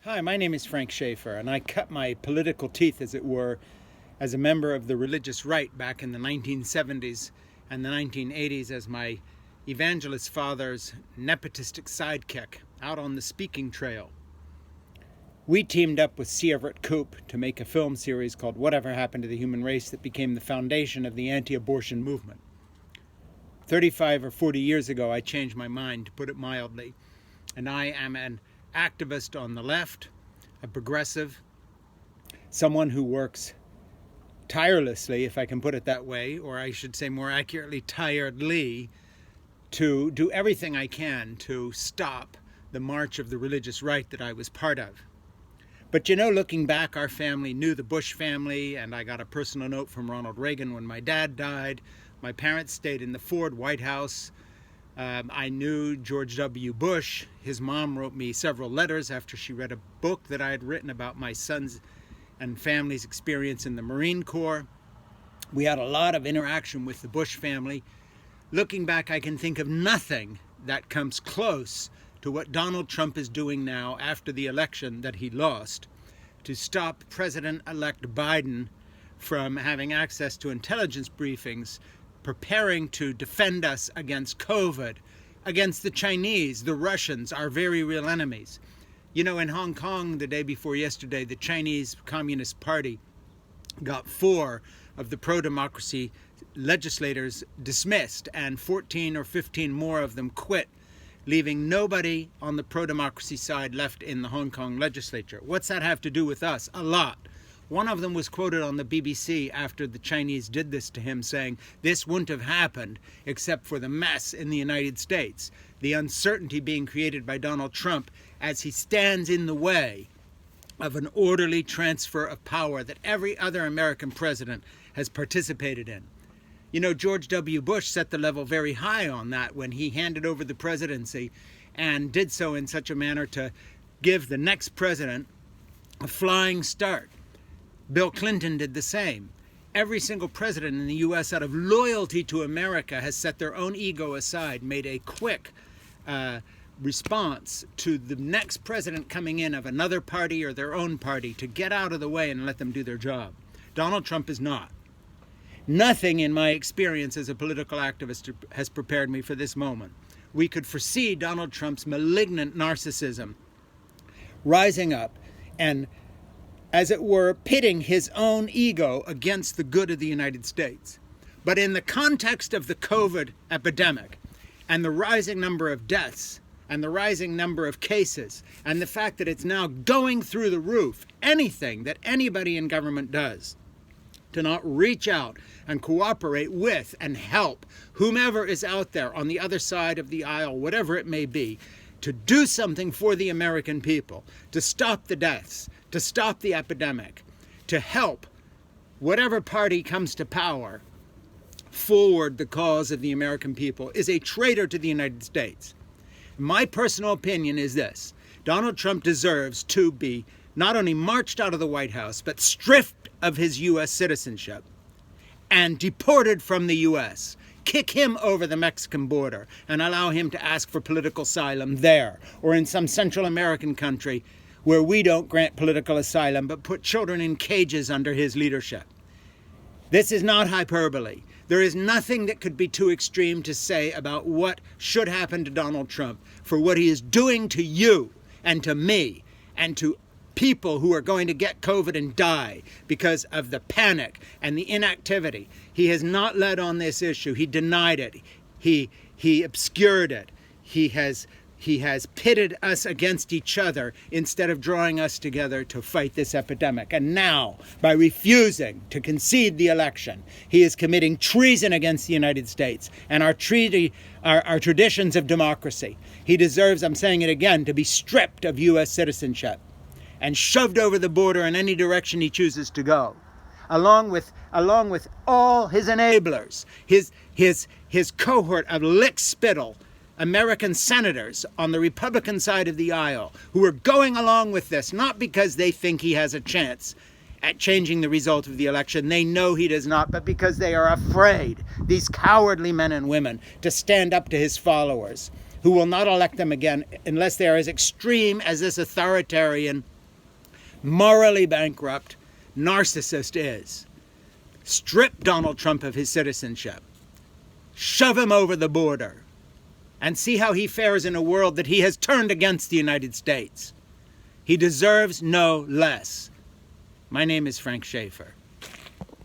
Hi, my name is Frank Schaefer, and I cut my political teeth, as it were, as a member of the religious right back in the 1970s and the 1980s as my evangelist father's nepotistic sidekick out on the speaking trail. We teamed up with C. Everett Koop to make a film series called Whatever Happened to the Human Race that became the foundation of the anti-abortion movement. 35 or 40 years ago, I changed my mind, to put it mildly, and I am an activist on the left, a progressive, someone who works tirelessly, if I can put it that way, or I should say more accurately, tiredly, to do everything I can to stop the march of the religious right that I was part of. But you know, looking back, our family knew the Bush family, and I got a personal note from Ronald Reagan when my dad died. My parents stayed in the Ford White House. I knew George W. Bush. His mom wrote me several letters after she read a book that I had written about my son's and family's experience in the Marine Corps. We had a lot of interaction with the Bush family. Looking back, I can think of nothing that comes close to what Donald Trump is doing now after the election that he lost to stop President-elect Biden from having access to intelligence briefings, preparing to defend us against COVID, against the Chinese, the Russians, our very real enemies. You know, in Hong Kong the day before yesterday, the Chinese Communist Party got 4 of the pro-democracy legislators dismissed, and 14 or 15 more of them quit, leaving nobody on the pro-democracy side left in the Hong Kong Legislature. What's that have to do with us? A lot. One of them was quoted on the BBC after the Chinese did this to him, saying, "This wouldn't have happened except for the mess in the United States, the uncertainty being created by Donald Trump as he stands in the way of an orderly transfer of power that every other American president has participated in." You know, George W. Bush set the level very high on that when he handed over the presidency, and did so in such a manner to give the next president a flying start. Bill Clinton did the same. Every single president in the U.S., out of loyalty to America, has set their own ego aside, made a quick response to the next president coming in of another party or their own party to get out of the way and let them do their job. Donald Trump is not. Nothing in my experience as a political activist has prepared me for this moment. We could foresee Donald Trump's malignant narcissism rising up and, as it were, pitting his own ego against the good of the United States. But in the context of the COVID epidemic and the rising number of deaths and the rising number of cases and the fact that it's now going through the roof, anything that anybody in government does to not reach out and cooperate with and help whomever is out there on the other side of the aisle, whatever it may be, to do something for the American people, to stop the deaths, to stop the epidemic, to help whatever party comes to power forward the cause of the American people, is a traitor to the United States. My personal opinion is this: Donald Trump deserves to be not only marched out of the White House, but stripped of his U.S. citizenship and deported from the U.S. Kick him over the Mexican border and allow him to ask for political asylum there, or in some Central American country where we don't grant political asylum but put children in cages under his leadership. This is not hyperbole. There is nothing that could be too extreme to say about what should happen to Donald Trump for what he is doing to you and to me and to people who are going to get COVID and die because of the panic and the inactivity. He has not led on this issue. He denied it. He obscured it. He has pitted us against each other instead of drawing us together to fight this epidemic. And now, by refusing to concede the election, he is committing treason against the United States and our traditions of democracy. He deserves, I'm saying it again, to be stripped of U.S. citizenship and shoved over the border in any direction he chooses to go, along with all his enablers, his cohort of lick-spittle American senators on the Republican side of the aisle who are going along with this, not because they think he has a chance at changing the result of the election. They know he does not, but because they are afraid, these cowardly men and women, to stand up to his followers, who will not elect them again unless they are as extreme as this authoritarian morally bankrupt narcissist is. Strip Donald Trump of his citizenship. Shove him over the border. And see how he fares in a world that he has turned against the United States. He deserves no less. My name is Frank Schaefer.